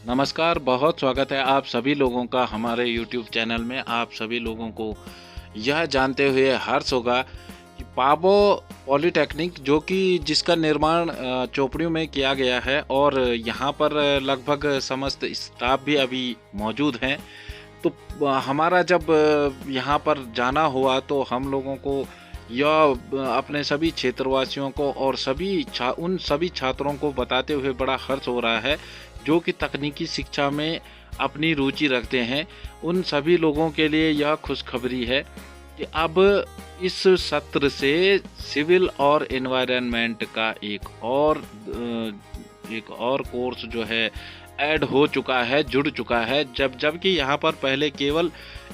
नमस्कार, बहुत स्वागत है आप सभी लोगों का हमारे YouTube चैनल में। आप सभी लोगों को यह जानते हुए हर्ष होगा कि पाबो पॉलिटेक्निक जो कि जिसका निर्माण चोपड़ियों में किया गया है और यहाँ पर लगभग समस्त स्टाफ भी अभी मौजूद हैं। तो हमारा जब यहाँ पर जाना हुआ तो हम लोगों को यह अपने सभी क्षेत्रवासियों को और उन सभी छात्रों को बताते हुए बड़ा हर्ष हो रहा है जो कि तकनीकी शिक्षा में अपनी रुचि रखते हैं। उन सभी लोगों के लिए यह खुशखबरी है कि अब इस सत्र से सिविल और एनवायरनमेंट का एक और कोर्स जो है ऐड हो चुका है, जुड़ चुका है। जबकि यहाँ पर पहले केवल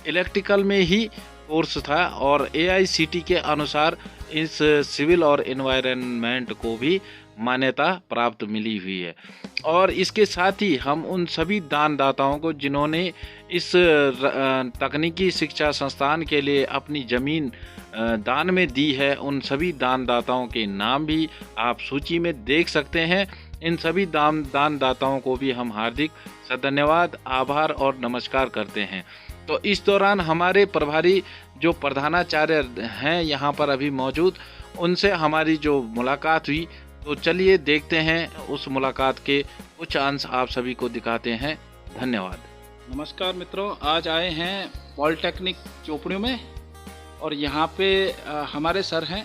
इलेक्ट्रिकल में ही कोर्स था और AICTE के अनुसार इस सिविल और एनवायरनमेंट को भी मान्यता प्राप्त मिली हुई है। और इसके साथ ही हम उन सभी दानदाताओं को जिन्होंने इस तकनीकी शिक्षा संस्थान के लिए अपनी ज़मीन दान में दी है, उन सभी दानदाताओं के नाम भी आप सूची में देख सकते हैं। इन सभी दानदाताओं को भी हम हार्दिक धन्यवाद, आभार और नमस्कार करते हैं। तो इस दौरान हमारे प्रभारी जो प्रधानाचार्य हैं यहाँ पर अभी मौजूद, उनसे हमारी जो मुलाकात हुई, तो चलिए देखते हैं उस मुलाकात के कुछ अंश आप सभी को दिखाते हैं। धन्यवाद। नमस्कार मित्रों, आज आए हैं पॉलिटेक्निक चोपड़ियों में और यहाँ पे हमारे सर हैं,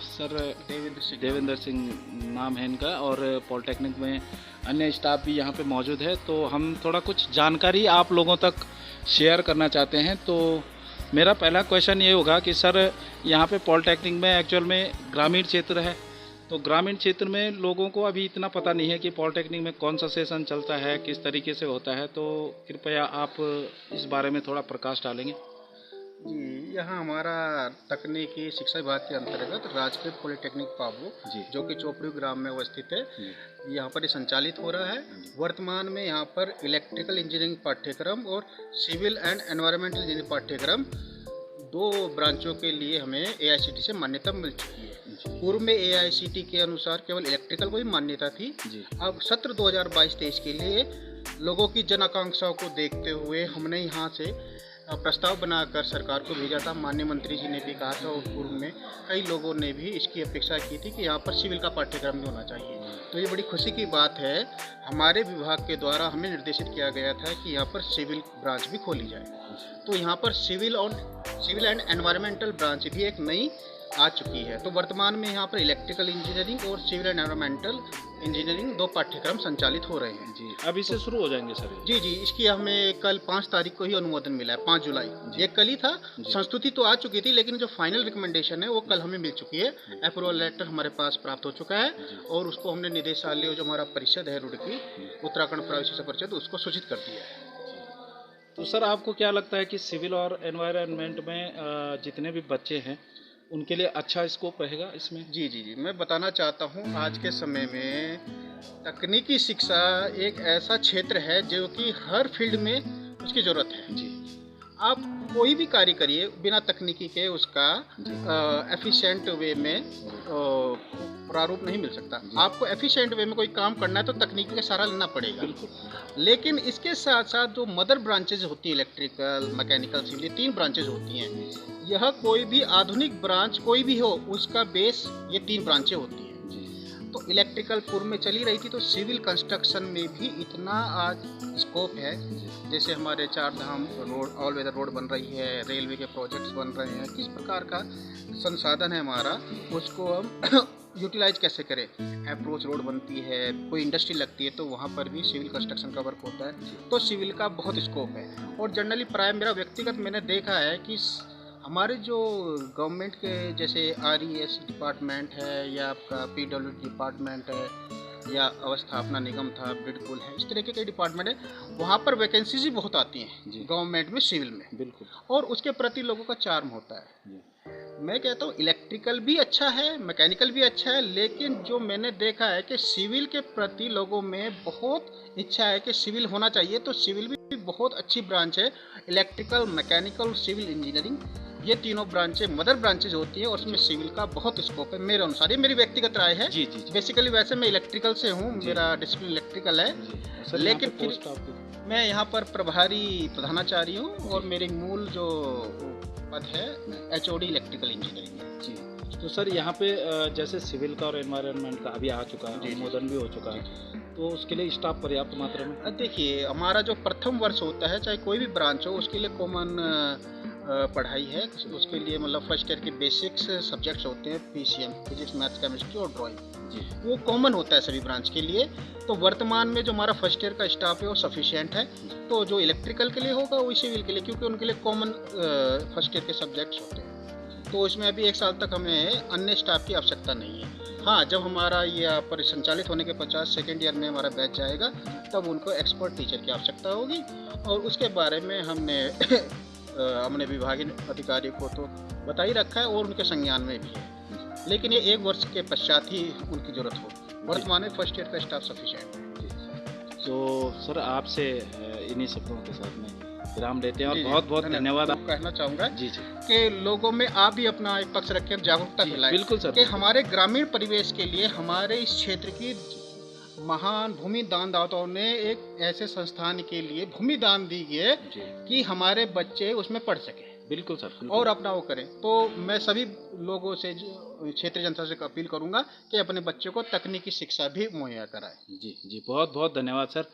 सर देवेंद्र सिंह नाम है इनका, और पॉलिटेक्निक में अन्य स्टाफ भी यहाँ पे मौजूद है। तो हम थोड़ा कुछ जानकारी आप लोगों तक शेयर करना चाहते हैं। तो मेरा पहला क्वेश्चन ये होगा कि सर, यहाँ पे पॉलिटेक्निक में एक्चुअल में ग्रामीण क्षेत्र है, तो ग्रामीण क्षेत्र में लोगों को अभी इतना पता नहीं है कि पॉलिटेक्निक में कौन सा सेशन चलता है, किस तरीके से होता है। तो कृपया आप इस बारे में थोड़ा प्रकाश डालेंगे। जी, यहाँ हमारा तकनीकी शिक्षा विभाग के अंतर्गत राजकीय पॉलिटेक्निक पाबो जी, जो कि चोपड़ी ग्राम में अवस्थित है, यहाँ पर ये संचालित हो रहा है। वर्तमान में यहाँ पर इलेक्ट्रिकल इंजीनियरिंग पाठ्यक्रम और सिविल एंड एनवायरमेंटल इंजीनियरिंग पाठ्यक्रम दो ब्रांचों के लिए हमें AICTE से मान्यता मिल चुकी है। पूर्व में AICTE के अनुसार केवल इलेक्ट्रिकल को ही मान्यता थी। अब सत्र 2022-23 के लिए लोगों की जन आकांक्षाओं को देखते हुए हमने यहाँ से प्रस्ताव बनाकर सरकार को भेजा था। माननीय मंत्री जी ने भी कहा था और पूर्व में कई लोगों ने भी इसकी अपेक्षा की थी कि यहाँ पर सिविल का पाठ्यक्रम भी होना चाहिए। तो ये बड़ी खुशी की बात है, हमारे विभाग के द्वारा हमें निर्देशित किया गया था कि यहाँ पर सिविल ब्रांच भी खोली जाए। तो यहाँ पर सिविल एंड एनवायरमेंटल ब्रांच भी एक नई आ चुकी है। तो वर्तमान में यहाँ पर इलेक्ट्रिकल इंजीनियरिंग और सिविल एंड एनवायरमेंटल इंजीनियरिंग दो पाठ्यक्रम संचालित हो रहे हैं। जी, अभी से शुरू हो जाएंगे सर? जी, इसकी हमें कल 5 तारीख को ही अनुमोदन मिला है, 5 जुलाई। ये कल ही था, संस्तुति तो आ चुकी थी, लेकिन जो फाइनल रिकमेंडेशन है वो कल हमें मिल चुकी है। अप्रूवल लेटर हमारे पास प्राप्त हो चुका है और उसको हमने निदेशालय, जो हमारा परिषद है रुड़की, उत्तराखंड प्राइवेट शिक्षा परिषद, उसको सूचित कर दिया है। तो सर, आपको क्या लगता है कि सिविल और एनवायरनमेंट में जितने भी बच्चे हैं उनके लिए अच्छा स्कोप रहेगा इसमें? जी, मैं बताना चाहता हूँ, आज के समय में तकनीकी शिक्षा एक ऐसा क्षेत्र है जो कि हर फील्ड में उसकी ज़रूरत है। जी, आप कोई भी कार्य करिए बिना तकनीकी के उसका एफिशिएंट वे में प्रारूप नहीं मिल सकता। आपको एफिशिएंट वे में कोई काम करना है तो तकनीकी का सहारा लेना पड़ेगा। लेकिन इसके साथ साथ जो मदर ब्रांचेज होती हैं, इलेक्ट्रिकल, मैकेनिकल, सिविल, ये 3 ब्रांचेज होती हैं। यह कोई भी आधुनिक ब्रांच कोई भी हो, उसका बेस ये 3 ब्रांचें होती हैं। तो इलेक्ट्रिकल पूर्व में चली रही थी, तो सिविल कंस्ट्रक्शन में भी इतना आज स्कोप है। जैसे हमारे 4 धाम रोड, ऑल वेदर रोड बन रही है, रेलवे के प्रोजेक्ट्स बन रहे हैं, किस प्रकार का संसाधन है हमारा, उसको हम यूटिलाइज कैसे करें। अप्रोच रोड बनती है, कोई इंडस्ट्री लगती है, तो वहाँ पर भी सिविल कंस्ट्रक्शन का वर्क होता है। तो सिविल का बहुत स्कोप है। और जनरली प्राय मेरा व्यक्तिगत मैंने देखा है कि हमारे जो गवर्नमेंट के जैसे RES डिपार्टमेंट है, या आपका PWD डिपार्टमेंट है, या अवस्थापना निगम था, बिल्कुल है, इस तरह के कई डिपार्टमेंट है, वहाँ पर वैकेंसीज भी बहुत आती हैं गवर्नमेंट में सिविल में। बिल्कुल। और उसके प्रति लोगों का चार्म होता है। मैं कहता हूँ इलेक्ट्रिकल भी अच्छा है, मैकेनिकल भी अच्छा है, लेकिन जो मैंने देखा है कि सिविल के प्रति लोगों में बहुत इच्छा है कि सिविल होना चाहिए। तो सिविल भी बहुत अच्छी ब्रांच है। इलेक्ट्रिकल, मैकेनिकल, सिविल इंजीनियरिंग, ये तीनों ब्रांचें मदर ब्रांचेज होती हैं और उसमें सिविल का बहुत स्कोप है मेरे अनुसार। ये मेरी व्यक्तिगत राय है। जी जी जी। बेसिकली वैसे मैं इलेक्ट्रिकल से हूँ, मेरा डिसिप्लिन इलेक्ट्रिकल है, सर लेकिन यहाँ पे पोस्ट आपकी? मैं यहाँ पर प्रभारी प्रधानाचार्य हूँ और मेरी मूल जो पद है HOD इलेक्ट्रिकल इंजीनियरिंग है। जी। तो सर यहाँ पे जैसे सिविल का और एनवायरनमेंट का अभी आ चुका है, जी, जी। अनुमोदन भी हो चुका है, तो उसके लिए स्टाफ पर्याप्त मात्रा में? देखिए, हमारा जो प्रथम वर्ष होता है, चाहे कोई भी ब्रांच हो, उसके लिए कॉमन पढ़ाई है। उसके लिए मतलब फर्स्ट ईयर के बेसिक्स सब्जेक्ट्स होते हैं, PCM फिजिक्स, मैथ्स, केमिस्ट्री और ड्राइंग, जी। वो कॉमन होता है सभी ब्रांच के लिए। तो वर्तमान में जो हमारा फर्स्ट ईयर का स्टाफ है वो सफिशिएंट है। तो जो इलेक्ट्रिकल के लिए होगा वो सिविल के लिए, क्योंकि उनके लिए कॉमन फर्स्ट ईयर के सब्जेक्ट्स होते हैं। तो इसमें अभी 1 साल तक हमें अन्य स्टाफ की आवश्यकता नहीं है। हाँ, जब हमारा ये परिसंचालित होने के पश्चात सेकेंड ईयर में हमारा बैच जाएगा, तब उनको एक्सपर्ट टीचर की आवश्यकता होगी और उसके बारे में हमने हमने विभागीय अधिकारी को तो बता ही रखा है और उनके संज्ञान में भी है। लेकिन ये 1 वर्ष के पश्चात ही उनकी जरूरत होगी। वर्तमान में फर्स्ट ईयर का स्टाफ सफिशिएंट है। तो सर आपसे इन्हीं शब्दों के साथ में विराम लेते हैं और जी, जी, बहुत बहुत धन्यवाद। मैं कहना चाहूँगा जी जी कि लोगों में आप भी अपना एक पक्ष रखें, जागरूकता जी, फैलाएं बिल्कुल सर, कि बिल्कुल। हमारे ग्रामीण परिवेश के लिए हमारे इस क्षेत्र की महान भूमि दानदाताओं ने एक ऐसे संस्थान के लिए भूमि दान दी है जी। कि हमारे बच्चे उसमें पढ़ सकें बिल्कुल सर, बिल्कुल। और अपना वो करें। तो मैं सभी लोगों से, क्षेत्रीय जनता से अपील करूंगा कि अपने बच्चों को तकनीकी शिक्षा भी मुहैया कराएं। जी जी, बहुत बहुत धन्यवाद सर।